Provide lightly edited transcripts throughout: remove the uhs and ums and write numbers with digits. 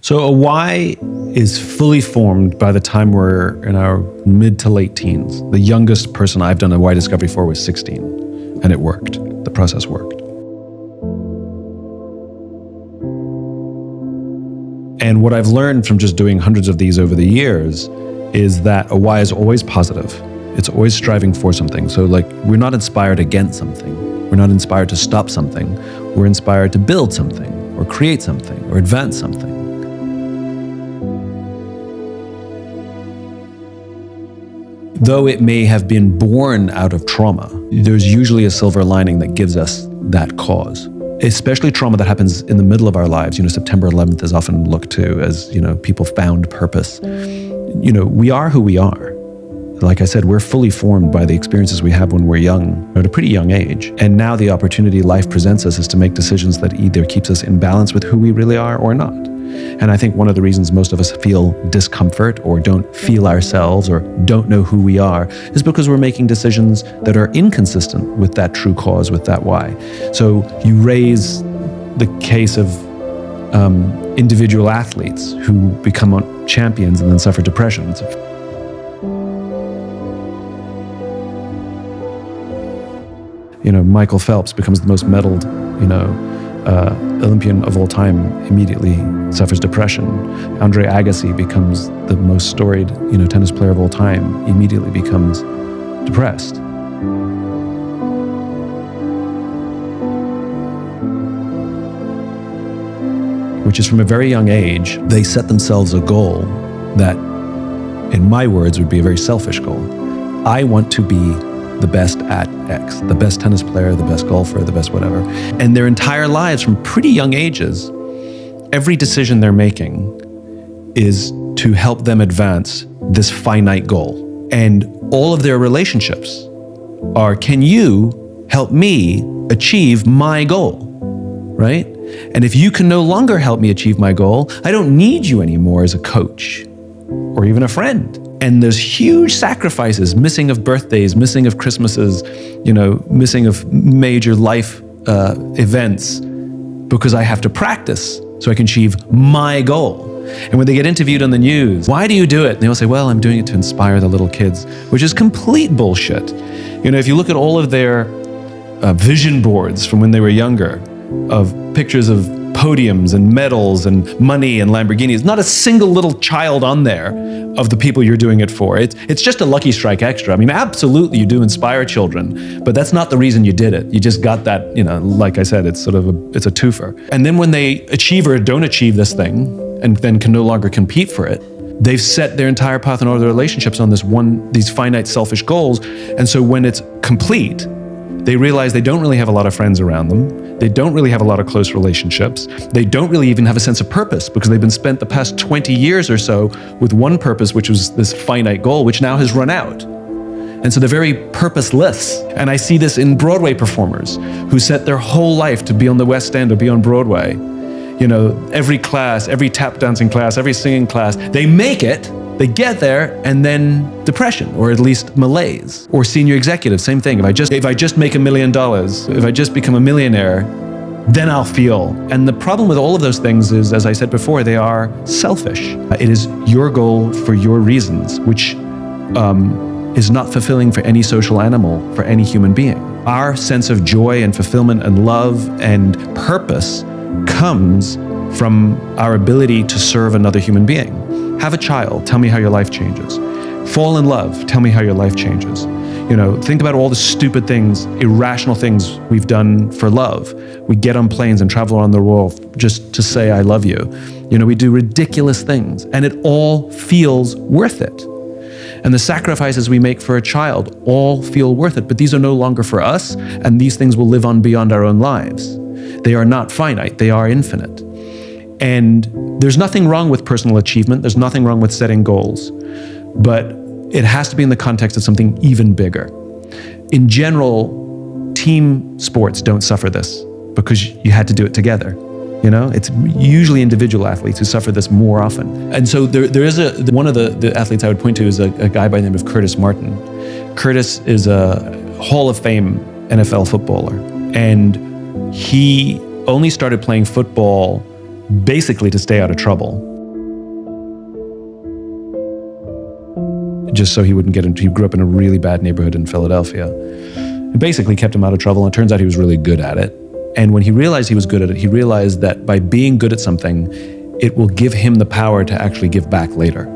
So a why is fully formed by the time we're in our mid to late teens. The youngest person I've done a why discovery for was 16, and it worked. The process worked. And what I've learned from just doing hundreds of these over the years is that a why is always positive. It's always striving for something. So like, we're not inspired against something. We're not inspired to stop something. We're inspired to build something, or create something, or advance something. Though it may have been born out of trauma, there's usually a silver lining that gives us that cause. Especially trauma that happens in the middle of our lives. September 11th is often looked to as, people found purpose. We are who we are. Like I said, we're fully formed by the experiences we have when we're young, at a pretty young age. And now the opportunity life presents us is to make decisions that either keeps us in balance with who we really are or not. And I think one of the reasons most of us feel discomfort or don't feel ourselves or don't know who we are is because we're making decisions that are inconsistent with that true cause, with that why. So you raise the case of individual athletes who become champions and then suffer depression. Michael Phelps becomes the most medaled, Olympian of all time, immediately suffers depression. Andre Agassi becomes the most storied, tennis player of all time, immediately becomes depressed. Which is from a very young age, they set themselves a goal that, in my words, would be a very selfish goal. I want to be the best at X, the best tennis player, the best golfer, the best whatever. And their entire lives, from pretty young ages, every decision they're making is to help them advance this finite goal. And all of their relationships are, can you help me achieve my goal, right? And if you can no longer help me achieve my goal, I don't need you anymore as a coach or even a friend. And there's huge sacrifices, missing of birthdays, missing of Christmases, missing of major life events, because I have to practice so I can achieve my goal. And when they get interviewed on the news, why do you do it? And they all say, well, I'm doing it to inspire the little kids, which is complete bullshit. If you look at all of their vision boards from when they were younger, of pictures of podiums and medals and money and Lamborghinis, not a single little child on there of the people you're doing it for. It's just a lucky strike extra. I mean, absolutely you do inspire children, but that's not the reason you did it. You just got that, like I said, it's it's a twofer. And then when they achieve or don't achieve this thing and then can no longer compete for it, they've set their entire path in all their relationships on these finite selfish goals. And so when it's complete, they realize they don't really have a lot of friends around them. They don't really have a lot of close relationships. They don't really even have a sense of purpose because they've been spent the past 20 years or so with one purpose, which was this finite goal, which now has run out. And so they're very purposeless. And I see this in Broadway performers who set their whole life to be on the West End or be on Broadway. Every class, every tap dancing class, every singing class, they make it. They get there, and then depression, or at least malaise. Or senior executive, same thing. If I just make $1 million, if I just become a millionaire, then I'll feel. And the problem with all of those things is, as I said before, they are selfish. It is your goal for your reasons, which is not fulfilling for any social animal, for any human being. Our sense of joy and fulfillment and love and purpose comes from our ability to serve another human being. Have a child, tell me how your life changes. Fall in love, tell me how your life changes. Think about all the stupid things, irrational things we've done for love. We get on planes and travel around the world just to say, I love you. We do ridiculous things, and it all feels worth it. And the sacrifices we make for a child all feel worth it, but these are no longer for us, and these things will live on beyond our own lives. They are not finite, they are infinite. And there's nothing wrong with personal achievement. There's nothing wrong with setting goals, but it has to be in the context of something even bigger. In general, team sports don't suffer this because you had to do it together. It's usually individual athletes who suffer this more often. And so there is one of the athletes I would point to is a guy by the name of Curtis Martin. Curtis is a Hall of Fame NFL footballer, and he only started playing football basically to stay out of trouble. just so he wouldn't get into, he grew up in a really bad neighborhood in Philadelphia. It basically kept him out of trouble, and it turns out he was really good at it. And when he realized he was good at it, he realized that by being good at something, it will give him the power to actually give back later.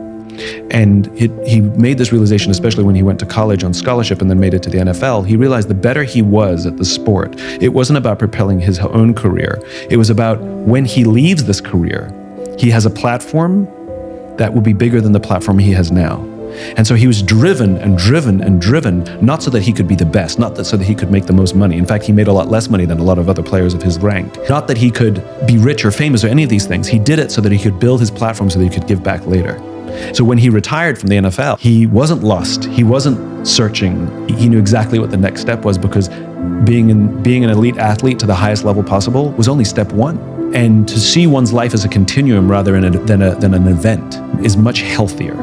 And he made this realization, especially when he went to college on scholarship and then made it to the NFL. He realized the better he was at the sport, it wasn't about propelling his own career. It was about when he leaves this career, he has a platform that will be bigger than the platform he has now. And so he was driven and driven and driven, not so that he could be the best, not that so that he could make the most money. In fact, he made a lot less money than a lot of other players of his rank. Not that he could be rich or famous or any of these things. He did it so that he could build his platform so that he could give back later. So when he retired from the NFL, he wasn't lost. He wasn't searching. He knew exactly what the next step was, because being an elite athlete to the highest level possible was only step one. And to see one's life as a continuum rather than an event is much healthier.